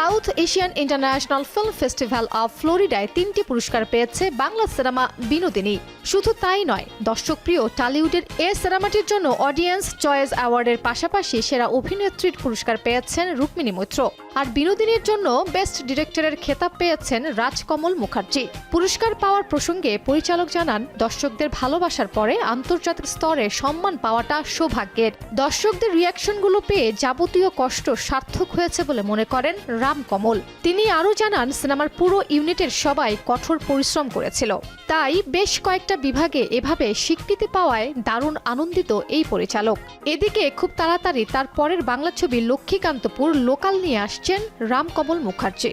South Asian International Film Festival of ফ্লোরিডায় 3টি পুরস্কার পেয়েছে বাংলা সিনেমা বিনোদিনী। শুধু তাই নয়, দর্শকপ্রিয় টলিউডের এ সিনেমাটির জন্য অডিয়েন্স চয়েস অ্যাওয়ার্ডের পাশাপাশি সেরা অভিনেত্রীর পুরস্কার পেয়েছেন রুক্মিণী মৈত্র। আর বিনোদিনীর জন্য বেস্ট ডিরেক্টরের খেতাব পেয়েছেন রাজকমল মুখার্জি। পুরস্কার পাওয়ার প্রসঙ্গে পরিচালক জানান, দর্শকদের ভালোবাসার পরে আন্তর্জাতিক স্তরে সম্মান পাওয়াটা সৌভাগ্যের। দর্শকদের রিয়াকশনগুলো পেয়ে যাবতীয় কষ্ট সার্থক হয়েছে বলে মনে করেন রামকমল। তিনি আরও জানান, সিনেমার পুরো ইউনিটের সবাই কঠোর পরিশ্রম করেছিল, তাই বেশ কয়েকটা বিভাগে এভাবে স্বীকৃতি পাওয়ায় দারুণ আনন্দিত এই পরিচালক। এদিকে খুব তাড়াতাড়ি তার পরের বাংলা ছবি লক্ষ্মীকান্তপুর লোকাল নিয়ে আসছেন রামকমল মুখার্জি।